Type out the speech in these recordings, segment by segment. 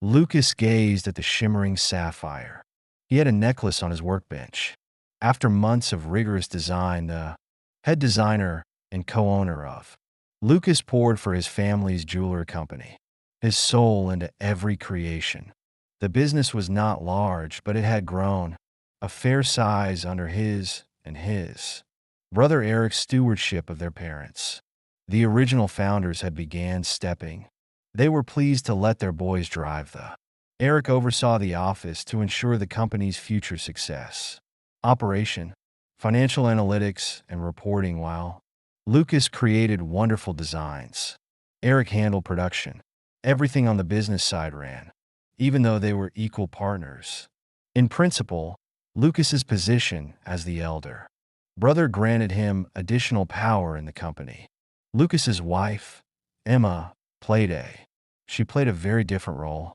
Lucas gazed at the shimmering sapphire. He had a necklace on his workbench. After months of rigorous design, the head designer and co-owner of Lucas poured for his family's jeweler company, his soul into every creation. The business was not large, but it had grown, a fair size under his and his brother Eric's stewardship of their parents. The original founders had began stepping. They were pleased to let their boys drive the. Eric oversaw the office to ensure the company's future success. Operation, financial analytics, and reporting while Lucas created wonderful designs. Eric handled production. Everything on the business side ran, even though they were equal partners. In principle, Lucas's position as the elder brother granted him additional power in the company. Lucas's wife, Emma, she played a very different role.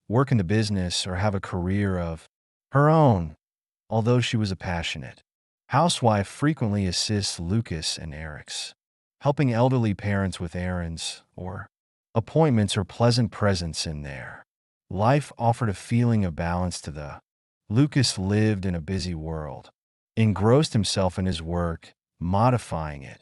Work in the business or have a career of her own, although she was a passionate housewife frequently assists Lucas and Eric's, helping elderly parents with errands or appointments or pleasant presence in their life offered a feeling of balance to the. Lucas lived in a busy world, engrossed himself in his work, modifying it,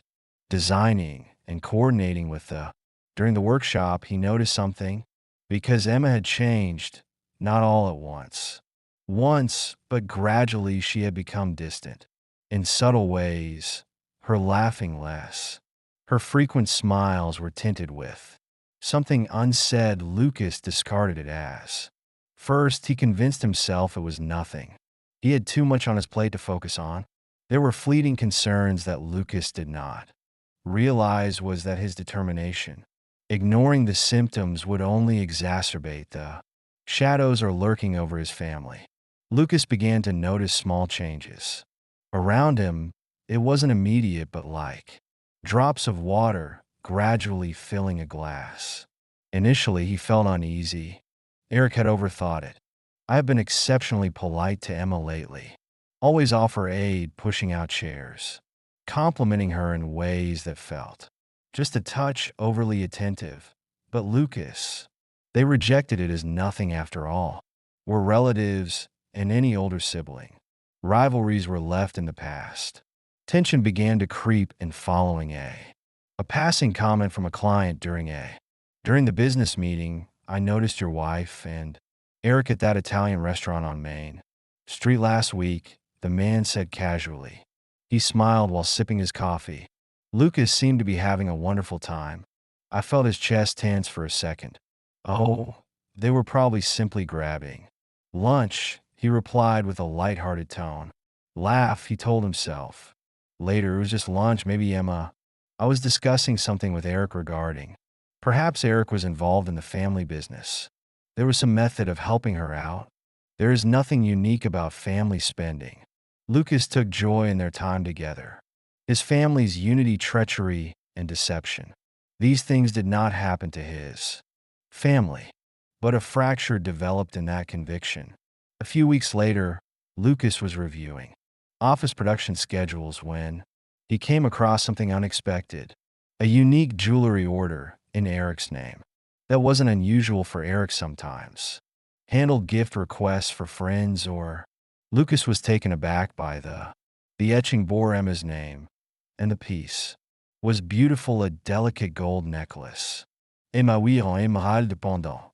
designing, and coordinating with the. During the workshop, he noticed something. Because Emma had changed, not all at once. Once, but gradually she had become distant. In subtle ways, her laughing less. Her frequent smiles were tinted with something unsaid. Lucas discarded it as. First, he convinced himself it was nothing. He had too much on his plate to focus on. There were fleeting concerns that Lucas did not realize was that his determination. Ignoring the symptoms would only exacerbate the shadows are lurking over his family. Lucas began to notice small changes. Around him, it wasn't immediate but like drops of water gradually filling a glass. Initially, he felt uneasy. Eric had overthought it. I have been exceptionally polite to Emma lately. Always offer aid, pushing out chairs, complimenting her in ways that felt just a touch overly attentive. But Lucas, they rejected it as nothing after all. Were relatives and any older sibling. Rivalries were left in the past. Tension began to creep in following a passing comment from a client during the business meeting. I noticed your wife and Eric at that Italian restaurant on Main Street last week, the man said casually. He smiled while sipping his coffee. Lucas seemed to be having a wonderful time. I felt his chest tense for a second. Oh, they were probably simply grabbing lunch, he replied with a light-hearted tone. Laugh, he told himself. Later, it was just lunch, maybe Emma. I was discussing something with Eric regarding. Perhaps Eric was involved in the family business. There was some method of helping her out. There is nothing unique about family spending. Lucas took joy in their time together. His family's unity, treachery, and deception. These things did not happen to his family, but a fracture developed in that conviction. A few weeks later, Lucas was reviewing office production schedules when he came across something unexpected, a unique jewelry order in Eric's name. That wasn't unusual for Eric sometimes. Handled gift requests for friends or Lucas was taken aback by the etching bore Emma's name, and the piece was beautiful, a delicate gold necklace. Emma en émeraude pendant.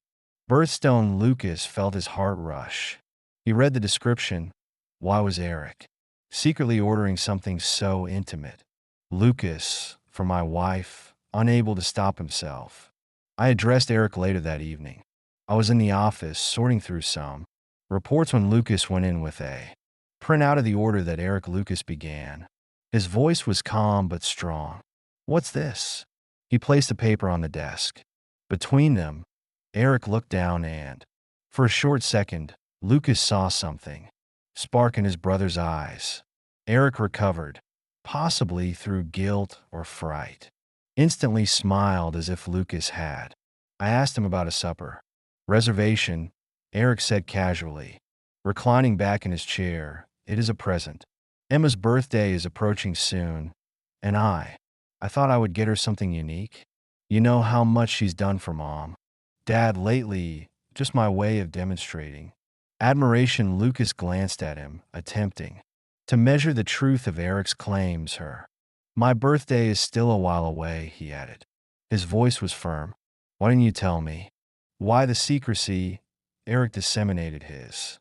Birthstone. Lucas felt his heart rush. He read the description. Why was Eric secretly ordering something so intimate? Lucas, for my wife, unable to stop himself. I addressed Eric later that evening. I was in the office sorting through some reports when Lucas went in with a printout of the order that Eric. Lucas began. His voice was calm but strong. What's this? He placed the paper on the desk. Between them, Eric looked down and, for a short second, Lucas saw something spark in his brother's eyes. Eric recovered, possibly through guilt or fright. Instantly smiled as if Lucas had. I asked him about a supper reservation. Eric said casually, reclining back in his chair, it is a present. Emma's birthday is approaching soon, and I thought I would get her something unique. You know how much she's done for Mom, Dad lately, just my way of demonstrating admiration. Lucas glanced at him, attempting to measure the truth of Eric's claims. My birthday is still a while away, he added. His voice was firm. Why didn't you tell me? Why the secrecy? Eric disseminated his.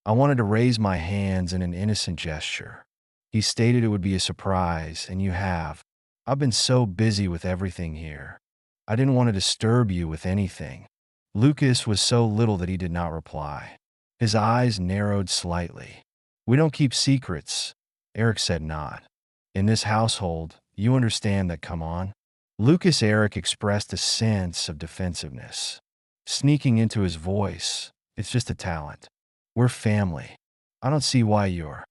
I wanted to raise my hands in an innocent gesture. He stated it would be a surprise, and you have. I've been so busy with everything here. I didn't want to disturb you with anything. Lucas was so little that he did not reply. His eyes narrowed slightly. We don't keep secrets, Eric said, not. In this household, you understand that, come on. Eric expressed a sense of defensiveness, sneaking into his voice. It's just a talent. We're family. I don't see why you're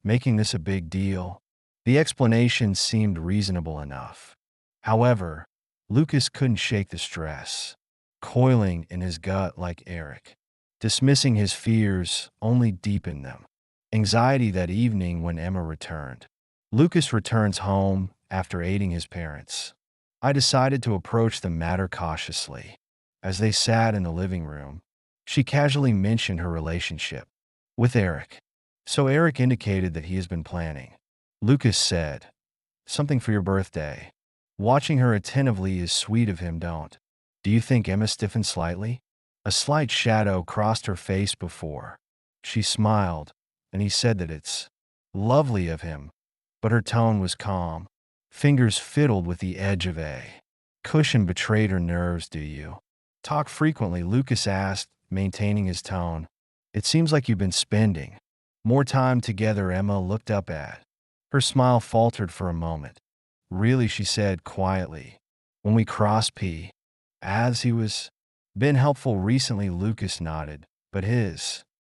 making this a big deal. The explanation seemed reasonable enough. However, Lucas couldn't shake the stress, coiling in his gut like Eric. Dismissing his fears only deepened them. Anxiety that evening when Emma returned. Lucas returns home after aiding his parents. I decided to approach the matter cautiously. As they sat in the living room, she casually mentioned her relationship with Eric. So Eric indicated that he has been planning. Lucas said, something for your birthday. Watching her attentively is sweet of him, don't. Do you think? Emma stiffened slightly? A slight shadow crossed her face before she smiled, and he said that it's lovely of him. But her tone was calm. Fingers fiddled with the edge of a cushion. Betrayed her nerves. Do you talk frequently? Lucas asked, maintaining his tone. It seems like you've been spending more time together. Emma looked up at. Her smile faltered for a moment. Really, she said quietly. When we cross P. As he was been helpful recently. Lucas nodded, but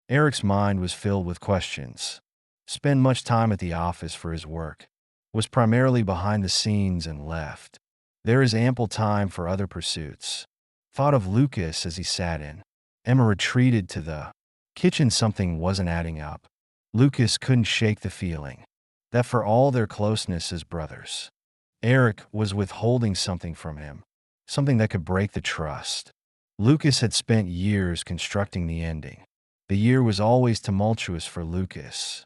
Eric's mind was filled with questions. Spent much time at the office for his work. Was primarily behind the scenes and left. There is ample time for other pursuits. Thought of Lucas as he sat in. Emma retreated to the kitchen. Something wasn't adding up. Lucas couldn't shake the feeling that for all their closeness as brothers, Eric was withholding something from him, something that could break the trust. Lucas had spent years constructing the ending. The year was always tumultuous for Lucas.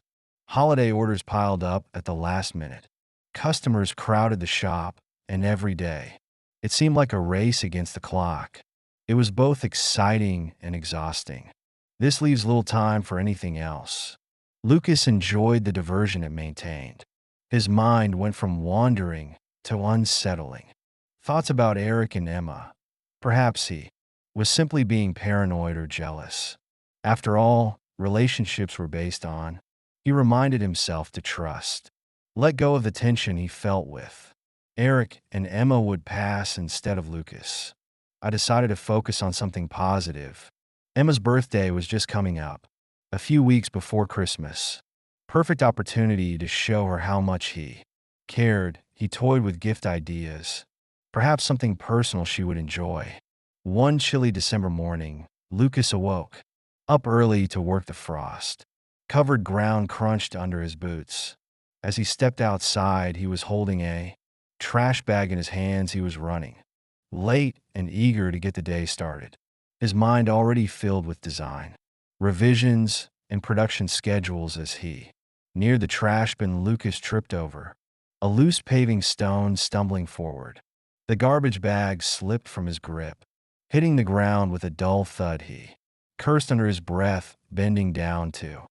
Holiday orders piled up at the last minute. Customers crowded the shop, and every day, it seemed like a race against the clock. It was both exciting and exhausting. This leaves little time for anything else. Lucas enjoyed the diversion it maintained. His mind went from wandering to unsettling. Thoughts about Eric and Emma. Perhaps he was simply being paranoid or jealous. After all, relationships were based on, he reminded himself to trust. Let go of the tension he felt with Eric and Emma would pass instead of Lucas. I decided to focus on something positive. Emma's birthday was just coming up, a few weeks before Christmas. Perfect opportunity to show her how much he cared. He toyed with gift ideas, perhaps something personal she would enjoy. One chilly December morning, Lucas awoke, up early to work. The frost covered ground crunched under his boots. As he stepped outside, he was holding a trash bag in his hands. He was running, late and eager to get the day started. His mind already filled with design, revisions, and production schedules. As he neared the trash bin, Lucas tripped over a loose paving stone. Stumbling forward, the garbage bag slipped from his grip, hitting the ground with a dull thud. He cursed under his breath, bending down to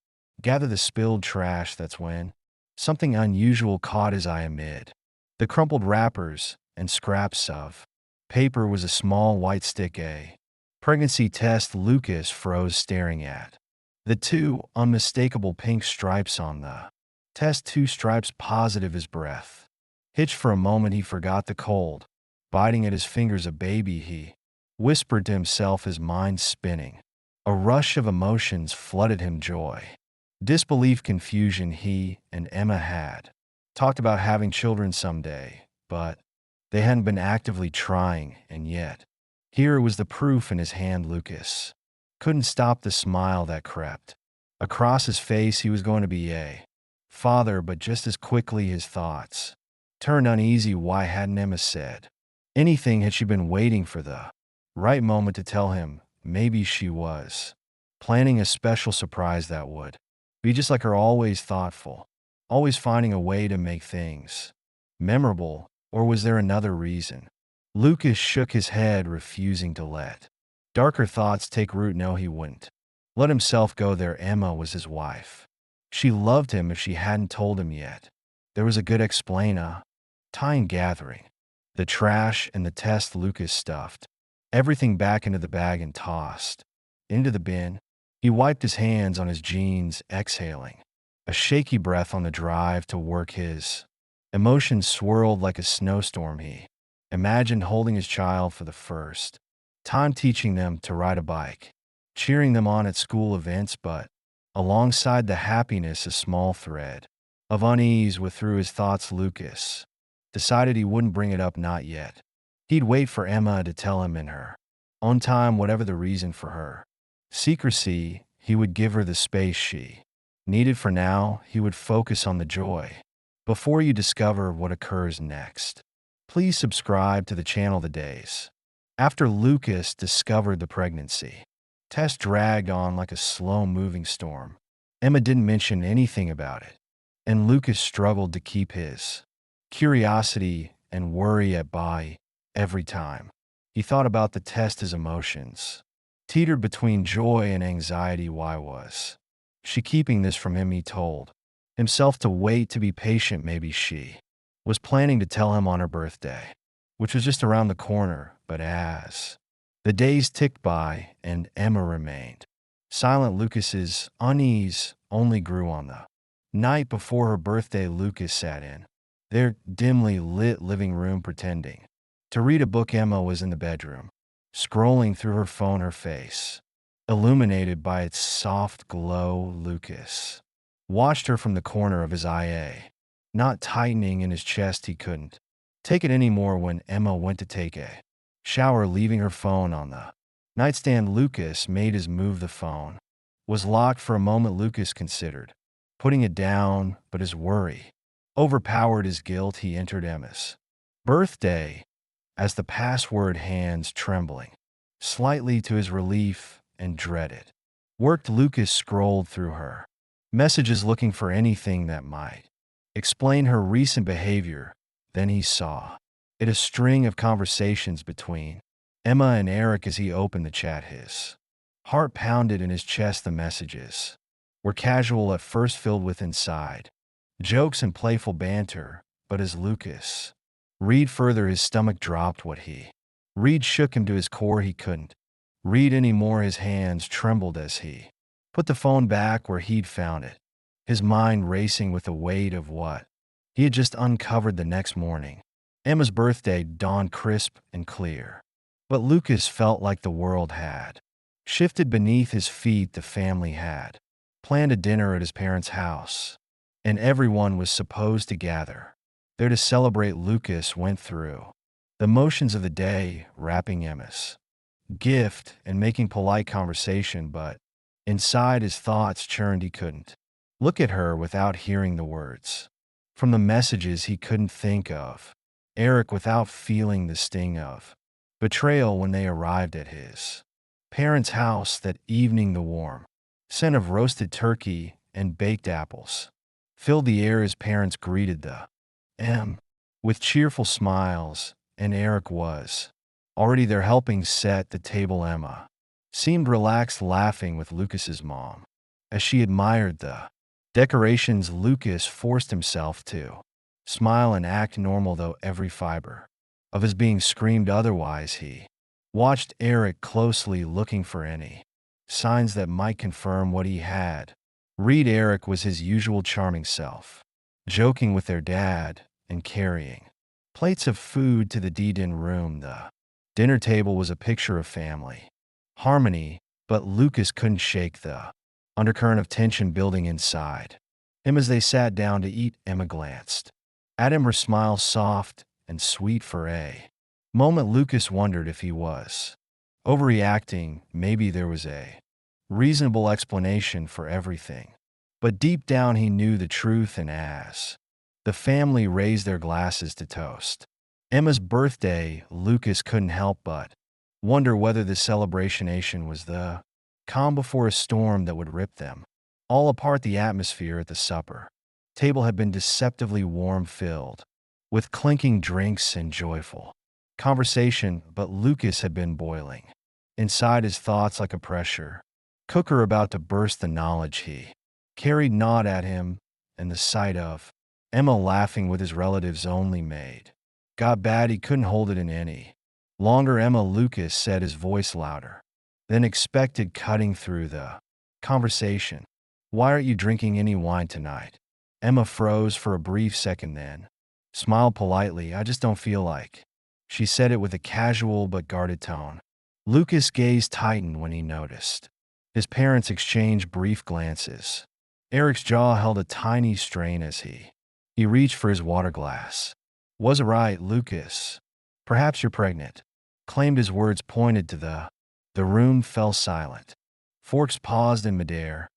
gather the spilled trash. That's when something unusual caught his eye. Amid the crumpled wrappers and scraps of paper was a small white stick. A pregnancy test. Lucas froze, staring at the two unmistakable pink stripes on the test. 2 stripes positive. His breath hitched for a moment. He forgot the cold biting at his fingers. A baby, he whispered to himself, his mind spinning. A rush of emotions flooded him: joy, disbelief, confusion. He and Emma had talked about having children someday, but they hadn't been actively trying, and yet here was the proof in his hand. Lucas couldn't stop the smile that crept across his face. He was going to be a father, but just as quickly his thoughts turned uneasy. Why hadn't Emma said anything? Had she been waiting for the right moment to tell him? maybe she was planning a special surprise that would be just like her, always thoughtful, always finding a way to make things memorable. Or was there another reason? Lucas shook his head, refusing to let darker thoughts take root. No, he wouldn't let himself go there. Emma was his wife. She loved him if she hadn't told him yet. There was a good explainer. Time gathering. The trash and the test. Lucas stuffed everything back into the bag and tossed into the bin. He wiped his hands on his jeans, exhaling a shaky breath on the drive to work. His emotions swirled like a snowstorm. He imagined holding his child for the first time, teaching them to ride a bike, cheering them on at school events, but alongside the happiness, a small thread of unease went through his thoughts. Lucas decided he wouldn't bring it up, not yet. He'd wait for Emma to tell him in her own time, whatever the reason for her secrecy. He would give her the space she needed. For now, he would focus on the joy. Before you discover what occurs next, please subscribe to the channel. The days after Lucas discovered the pregnancy test dragged on like a slow-moving storm. Emma didn't mention anything about it, and Lucas struggled to keep his curiosity and worry at bay. Every time he thought about the test, his emotions teetered between joy and anxiety. Why was she keeping this from him? He told himself to wait, to be patient. Maybe she was planning to tell him on her birthday, which was just around the corner. But as the days ticked by and Emma remained silent, Lucas's unease only grew. On the night before her birthday, Lucas sat in their dimly lit living room pretending to read a book. Emma was in the bedroom, scrolling through her phone, her face illuminated by its soft glow. Lucas watched her from the corner of his eye, not tightening in his chest. He couldn't take it anymore. When Emma went to take a shower, leaving her phone on the nightstand, Lucas made his move. The phone was locked. For a moment, Lucas considered putting it down, but his worry overpowered his guilt. He entered Emma's birthday as the password, hands trembling slightly to his relief and dreaded worked. Lucas scrolled through her messages, looking for anything that might explain her recent behavior. Then he saw it, a string of conversations between Emma and Eric. As he opened the chat, his heart pounded in his chest. The messages were casual at first, filled with inside jokes and playful banter, but as Lucas read further, his stomach dropped. What he read shook him to his core. He couldn't read anymore. His hands trembled as he put the phone back where he'd found it, his mind racing with the weight of what he had just uncovered. The next morning, Emma's birthday dawned crisp and clear, but Lucas felt like the world had shifted beneath his feet. The family had planned a dinner at his parents' house, and everyone was supposed to gather there to celebrate. Lucas went through the motions of the day, wrapping Emma's gift and making polite conversation, but inside his thoughts churned. He couldn't look at her without hearing the words from the messages. He couldn't think of Eric without feeling the sting of betrayal. When they arrived at his parents' house that evening, the warm scent of roasted turkey and baked apples filled the air. His parents greeted the with cheerful smiles, and Eric was already there, helping set the table. Emma seemed relaxed, laughing with Lucas's mom as she admired the decorations. Lucas forced himself to smile and act normal, though every fiber of his being screamed otherwise. He watched Eric closely, looking for any signs that might confirm what he had read. Eric was his usual charming self, joking with their dad and carrying plates of food to the din room. The dinner table was a picture of family harmony, but Lucas couldn't shake the undercurrent of tension building inside him. As they sat down to eat, Emma glanced at him, her smile soft and sweet. For a moment, Lucas wondered if he was overreacting. Maybe there was a reasonable explanation for everything, but deep down he knew the truth. And as the family raised their glasses to toast Emma's birthday, Lucas couldn't help but Wonder whether the celebration was the calm before a storm that would rip them all apart. The atmosphere at the supper table had been deceptively warm-filled, with clinking drinks and joyful conversation, but Lucas had been boiling inside, his thoughts like a pressure cooker about to burst. The knowledge he carried gnawed at him, and the sight of Emma laughing with his relatives only made got bad. He couldn't hold it in any longer. Emma, Lucas said, his voice louder than expected, cutting through the conversation. Why aren't you drinking any wine tonight? Emma froze for a brief second, then smiled politely. I just don't feel like. She said it with a casual but guarded tone. Lucas' gaze tightened when he noticed his parents exchanged brief glances. Eric's jaw held a tiny strain as he reached for his water glass. Was it right, Lucas? Perhaps you're pregnant, claimed. His words pointed to the room fell silent. Forks paused in midair,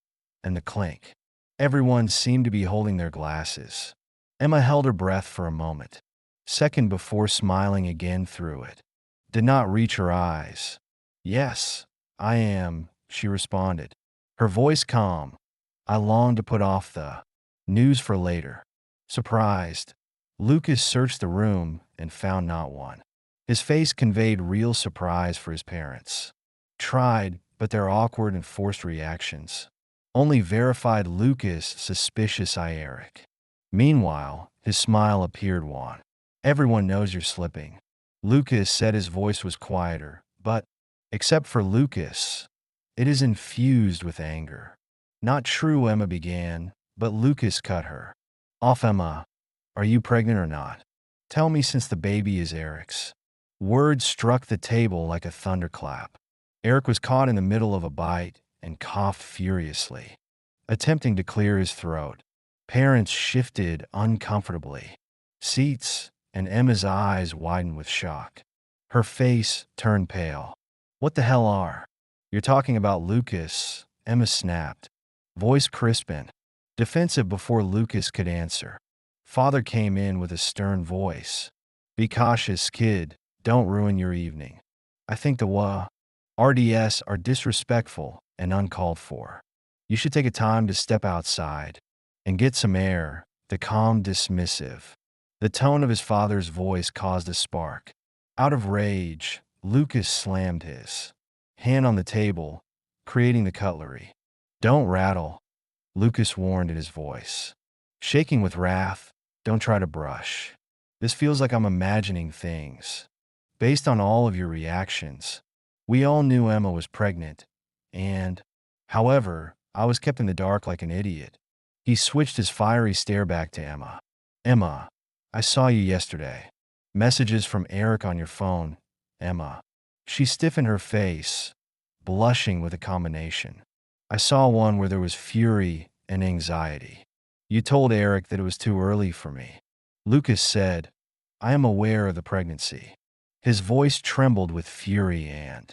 and the clink. Everyone seemed to be holding their glasses. Emma held her breath for a moment, second before smiling again through it. Did not reach her eyes. Yes, I am, she responded, her voice calm. I longed to put off the news for later. Surprised, Lucas searched the room and found not one. His face conveyed real surprise for his parents. Tried, but their awkward and forced reactions only verified Lucas' suspicious eye. Eric, meanwhile, his smile appeared wan. Everyone knows you're slipping, Lucas said. His voice was quieter, but, except for Lucas, it is infused with anger. Not true, Emma began, but Lucas cut her off. Emma, are you pregnant or not? Tell me, since the baby is Eric's. Words struck the table like a thunderclap. Eric was caught in the middle of a bite and coughed furiously, attempting to clear his throat. Parents shifted uncomfortably seats, and Emma's eyes widened with shock. Her face turned pale. What the hell are you're talking about, Lucas? Emma snapped, voice crisp and defensive before Lucas could answer. Father came in with a stern voice. Be cautious, kid. Don't ruin your evening. I think the RDS are disrespectful and uncalled for. You should take a time to step outside and get some air. The calm, dismissive. The tone of his father's voice caused a spark. Out of rage, Lucas slammed his hand on the table, creating the cutlery. Don't rattle, Lucas warned in his voice, shaking with wrath. Don't try to brush. This feels like I'm imagining things. Based on all of your reactions, we all knew Emma was pregnant, and, however, I was kept in the dark like an idiot. He switched his fiery stare back to Emma. Emma, I saw you yesterday. Messages from Eric on your phone, Emma. She stiffened her face, blushing with a combination. I saw one where there was fury and anxiety. You told Eric that it was too early for me. Lucas said, I am aware of the pregnancy. His voice trembled with fury and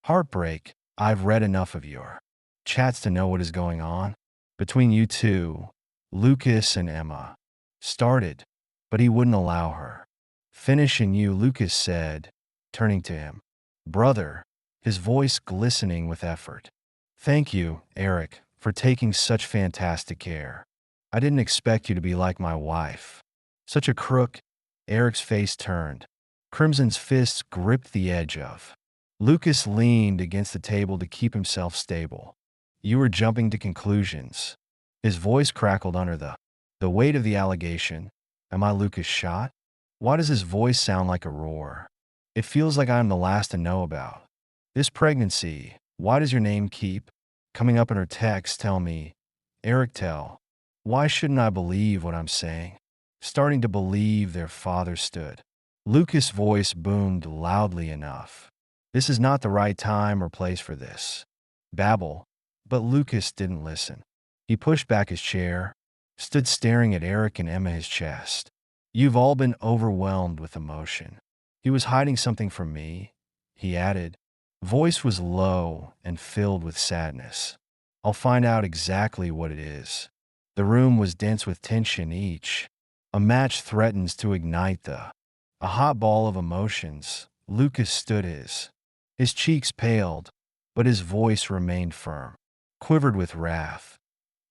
heartbreak. I've read enough of your chats to know what is going on between you two. Lucas and Emma started, but he wouldn't allow her finish. And you, Lucas said, turning to him. Brother, his voice glistening with effort. Thank you, Eric, for taking such fantastic care. I didn't expect you to be like my wife. Such a crook. Eric's face turned. Crimson's fists gripped the edge of. Lucas leaned against the table to keep himself stable. You were jumping to conclusions. His voice crackled under the weight of the allegation. Am I Lucas shot? Why does his voice sound like a roar? It feels like I'm the last to know about this pregnancy. Why does your name keep coming up in her text? Tell me, Eric, tell. Why shouldn't I believe what I'm saying? Starting to believe their father stood. Lucas' voice boomed loudly enough. This is not the right time or place for this babble. But Lucas didn't listen. He pushed back his chair, stood staring at Eric and Emma, his chest. You've all been overwhelmed with emotion. He was hiding something from me, he added. Voice was low and filled with sadness. I'll find out exactly what it is. The room was dense with tension. Each a match threatens to ignite a hot ball of emotions. Lucas stood his His cheeks paled, but his voice remained firm, quivered with wrath.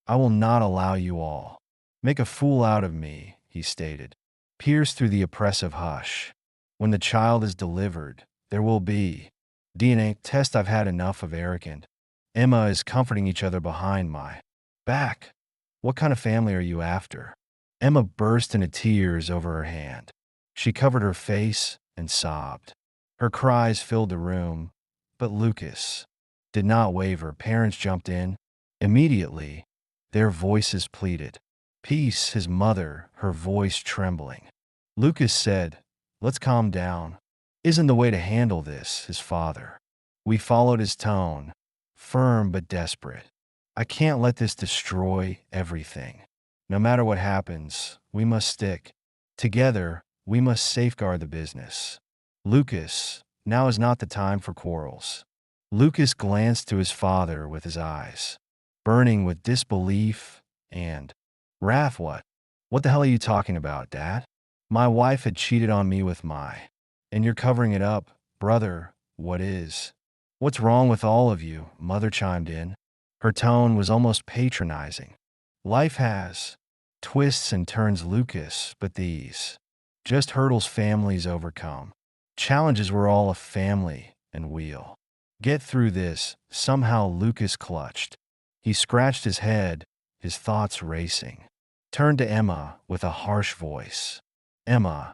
I will not allow you all. Make a fool out of me, he stated, pierced through the oppressive hush. When the child is delivered, there will be DNA test. I've had enough of Eric and Emma is comforting each other behind my back. What kind of family are you after? Emma burst into tears over her hand. She covered her face and sobbed. Her cries filled the room, but Lucas did not waver. Parents jumped in. Immediately, their voices pleaded. Peace, his mother, her voice trembling. Lucas said, let's calm down. Isn't the way to handle this, his father. We followed his tone, firm but desperate. I can't let this destroy everything. No matter what happens, we must stick. Together, we must safeguard the business. Lucas, now is not the time for quarrels. Lucas glanced to his father with his eyes, burning with disbelief and wrath. What the hell are you talking about, Dad? My wife had cheated on me with and you're covering it up, brother. What is? What's wrong with all of you? Mother chimed in. Her tone was almost patronizing. Life has twists and turns, Lucas, but these just hurdles families overcome. Challenges we're all a family, and we'll get through this. Somehow Lucas clutched. He scratched his head, his thoughts racing. Turned to Emma with a harsh voice. Emma,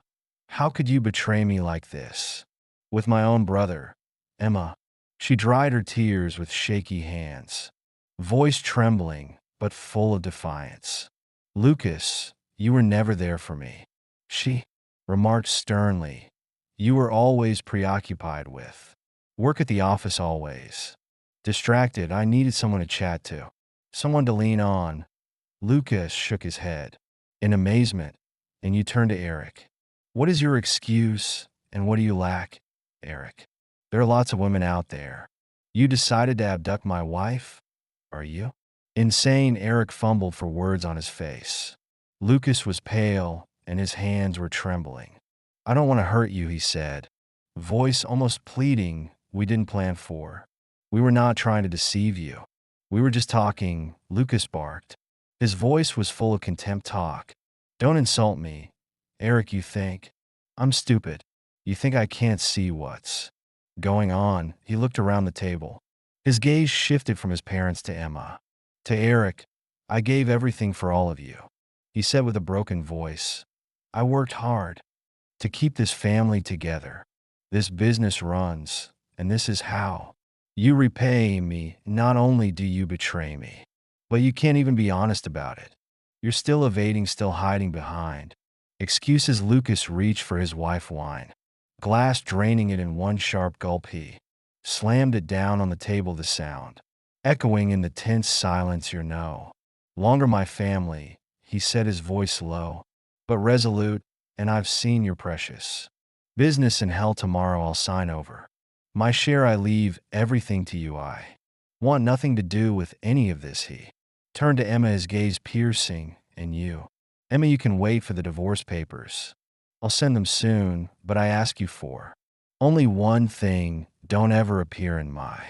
how could you betray me like this? With my own brother. Emma. She dried her tears with shaky hands, voice trembling but full of defiance. Lucas, you were never there for me. She remarked sternly. You were always preoccupied with work at the office, always distracted. I needed someone to chat to, someone to lean on. Lucas shook his head in amazement, and you turned to Eric. What is your excuse, and what do you lack, Eric? There are lots of women out there. You decided to abduct my wife? Are you insane? Eric fumbled for words on his face. Lucas was pale, and his hands were trembling. I don't want to hurt you, he said, voice almost pleading. We didn't plan for. We were not trying to deceive you. We were just talking, Lucas barked. His voice was full of contempt. Talk. Don't insult me. Eric, you think I'm stupid. You think I can't see what's going on? He looked around the table. His gaze shifted from his parents to Emma. To Eric. I gave everything for all of you, he said with a broken voice. I worked hard to keep this family together. This business runs, and this is how you repay me. Not only do you betray me, but you can't even be honest about it. You're still evading, still hiding behind excuses. Lucas reached for his wife wine glass, draining it in one sharp gulp. He slammed it down on the table, the sound echoing in the tense silence. You're no longer my family, he said, his voice low but resolute, and I've seen your precious business in hell. Tomorrow I'll sign over my share. I leave everything to you. I want nothing to do with any of this. He turned to Emma, his gaze piercing. And you, Emma, you can wait for the divorce papers. I'll send them soon, but I ask you for only one thing. Don't ever appear in my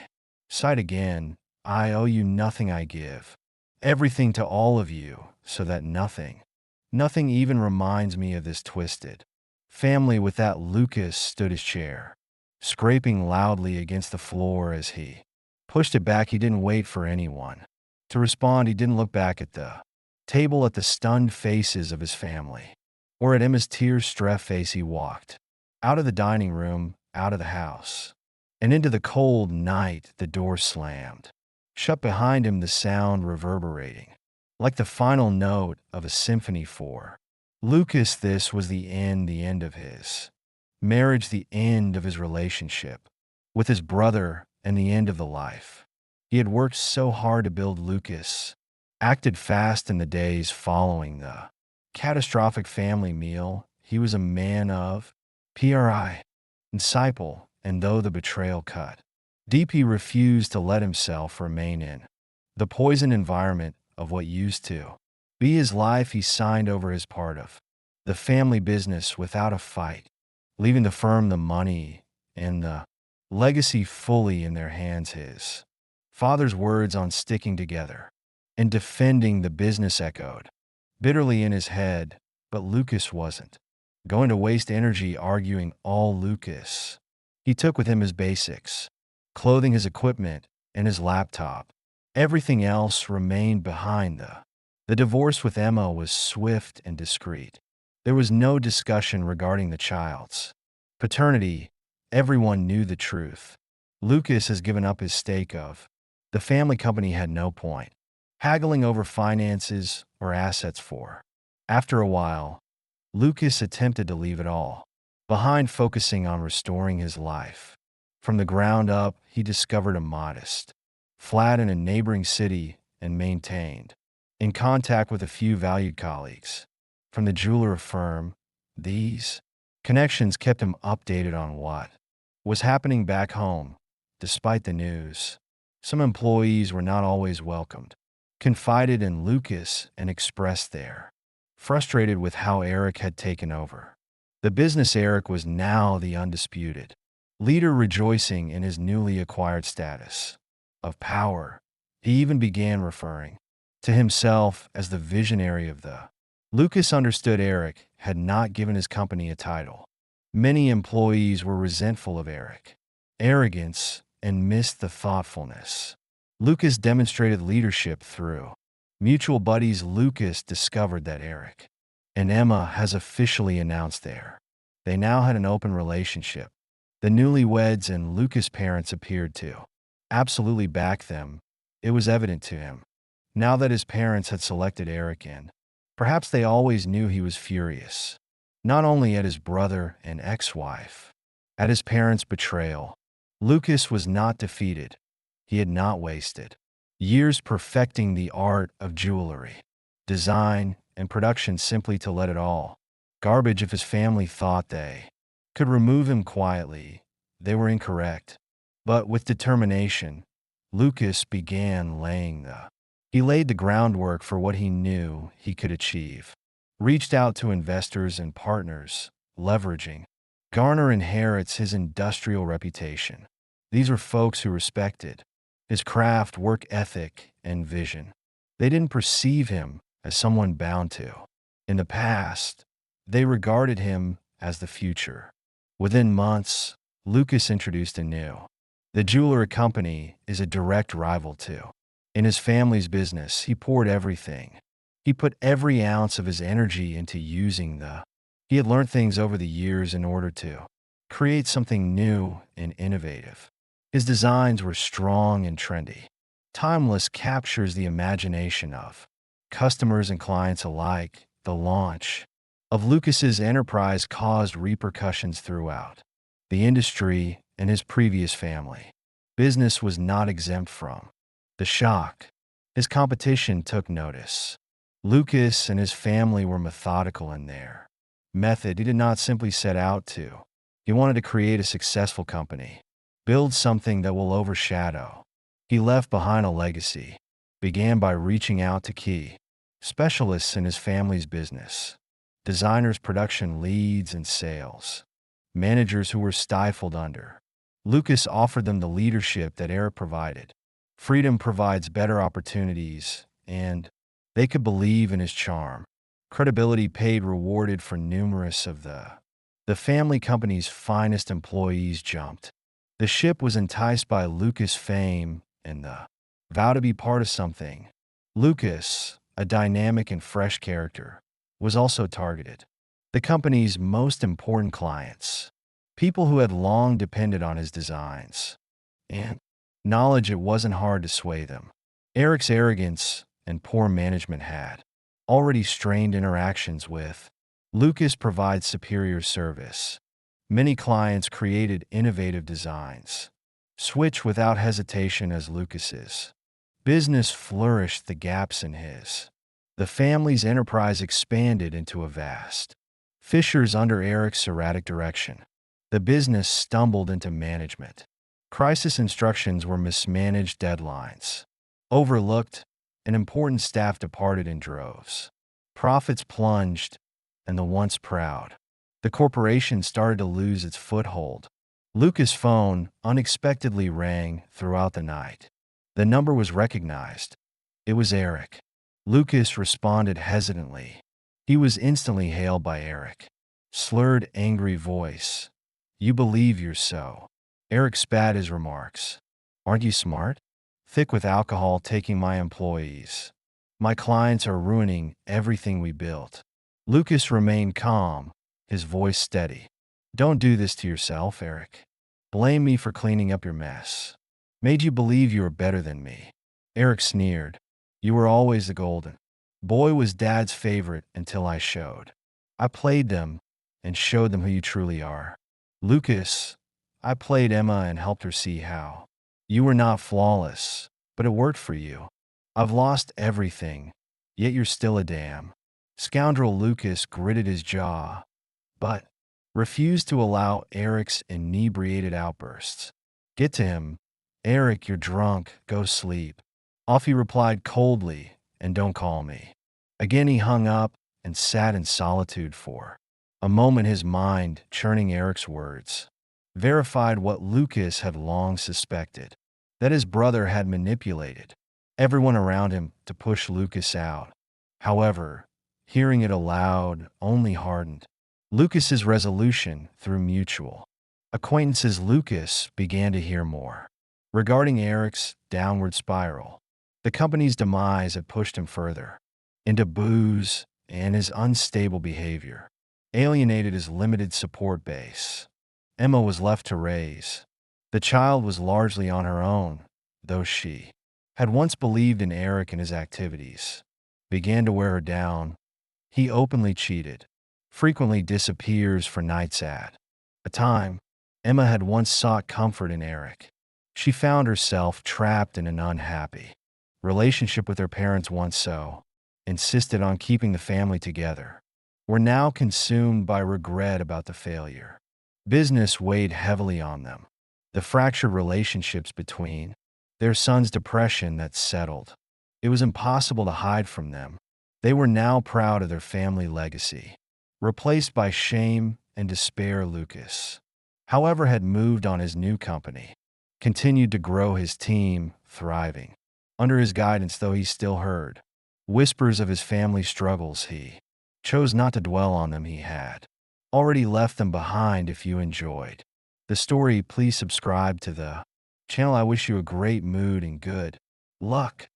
sight again. I owe you nothing. I give everything to all of you so that nothing even reminds me of this twisted family. With that, Lucas stood his chair, scraping loudly against the floor as he pushed it back. He didn't wait for anyone to respond. He didn't look back at the table, at the stunned faces of his family, or at Emma's tear-streaked face. He walked out of the dining room, out of the house, and into the cold night. The door slammed shut behind him, the sound reverberating like the final note of a symphony for Lucas. This was the end of his marriage, the end of his relationship with his brother, and the end of the life he had worked so hard to build. Lucas acted fast in the days following the catastrophic family meal. He was a man of PRI, disciple, and though the betrayal cut deep, he refused to let himself remain in the poisoned environment of what used to be his life. He signed over his part of the family business without a fight, leaving the firm the money and the legacy fully in their hands. His father's words on sticking together and defending the business echoed bitterly in his head, but Lucas wasn't going to waste energy arguing all Lucas. He took with him his basics, clothing, his equipment, and his laptop. Everything else remained behind. The divorce with Emma was swift and discreet. There was no discussion regarding the child's paternity. Everyone knew the truth. Lucas has given up his stake of the family company had no point haggling over finances or assets for. After a while, Lucas attempted to leave it all behind, focusing on restoring his life. From the ground up, he discovered a modest flat in a neighboring city and maintained in contact with a few valued colleagues from the jeweler firm. These connections kept him updated on what was happening back home. Despite the news, some employees were not always welcomed, confided in Lucas, and expressed their frustrated with how Eric had taken over the business. Eric was now the undisputed leader, rejoicing in his newly acquired status of power. He even began referring to himself as the visionary of the. Lucas understood Eric had not given his company a title. Many employees were resentful of Eric's arrogance and missed the thoughtfulness Lucas demonstrated leadership through mutual buddies. Lucas discovered that Eric and Emma has officially announced they now had an open relationship. The newlyweds and Lucas' parents appeared to absolutely back them. It was evident to him now that his parents had selected Eric, and perhaps they always knew he was furious, not only at his brother and ex-wife, at his parents' betrayal. Lucas was not defeated. He had not wasted years perfecting the art of jewelry, design, and production simply to let it all garbage. If his family thought they could remove him quietly, they were incorrect. But with determination, Lucas began he laid the groundwork for what he knew he could achieve. Reached out to investors and partners, leveraging Garner inherits his industrial reputation. These were folks who respected his craft, work ethic, and vision. They didn't perceive him as someone bound to. In the past, they regarded him as the future. Within months, Lucas introduced a new. The jeweler company is a direct rival to. In his family's business, he poured everything. He put every ounce of his energy into using He had learned things over the years in order to create something new and innovative. His designs were strong and trendy. Timeless, captures the imagination of customers and clients alike. The launch of Lucas's enterprise caused repercussions throughout the industry, and his previous family business was not exempt from the shock. His competition took notice. Lucas and his family were methodical in their method. He did not simply set out to. He wanted to create a successful company, build something that will overshadow. He left behind a legacy, began by reaching out to key specialists in his family's business, designers, production leads, and sales managers who were stifled under. Lucas offered them the leadership that Eric provided. Freedom provides better opportunities, and they could believe in his charm. Credibility paid rewarded for numerous of the family company's finest employees jumped. The ship was enticed by Lucas' fame and the vow to be part of something. Lucas, a dynamic and fresh character, was also targeted. The company's most important clients, people who had long depended on his designs and knowledge, it wasn't hard to sway them. Eric's arrogance and poor management had already strained interactions with. Lucas provides superior service. Many clients created innovative designs, switch without hesitation as Lucas's business flourished. The gaps in the family's enterprise expanded into a vast fissures under Eric's erratic direction. The business stumbled into management crisis. Instructions were mismanaged, deadlines overlooked, and important staff departed in droves. Profits plunged, and the once proud the corporation started to lose its foothold. Lucas' phone unexpectedly rang throughout the night. The number was recognized. It was Eric. Lucas responded hesitantly. He was instantly hailed by Eric. Slurred, angry voice. "You believe you're so." Eric spat his remarks. "Aren't you smart? Thick with alcohol taking my employees. My clients are ruining everything we built." Lucas remained calm, his voice steady. "Don't do this to yourself, Eric. Blame me for cleaning up your mess. Made you believe you were better than me." Eric sneered. "You were always the golden boy, was Dad's favorite until I showed. I played them and showed them who you truly are." "Lucas, I played Emma and helped her see how. You were not flawless, but it worked for you. I've lost everything, yet you're still a damn." Scoundrel Lucas gritted his jaw, but refused to allow Eric's inebriated outbursts. "Get to him. Eric, you're drunk. Go sleep." Off he replied coldly, "And don't call me." Again he hung up and sat in solitude for a moment, his mind churning Eric's words. Verified what Lucas had long suspected, that his brother had manipulated everyone around him to push Lucas out. However, hearing it aloud only hardened Lucas's resolution. Through mutual acquaintances, Lucas began to hear more regarding Eric's downward spiral. The company's demise had pushed him further into booze, and his unstable behavior alienated his limited support base. Emma was left to raise. The child was largely on her own, though she had once believed in Eric and his activities began to wear her down. He openly cheated, frequently disappears for nights at a time. Emma had once sought comfort in Eric. She found herself trapped in an unhappy relationship with her parents, once so insisted on keeping the family together, were now consumed by regret about the failure. Business weighed heavily on them. The fractured relationships between their son's depression that settled. It was impossible to hide from them. They were now proud of their family legacy, replaced by shame and despair. Lucas, however, had moved on. His new company continued to grow, his team thriving under his guidance, though he still heard whispers of his family struggles. He chose not to dwell on them. He had already left them behind. If you enjoyed the story, please subscribe to the channel. I wish you a great mood and good luck.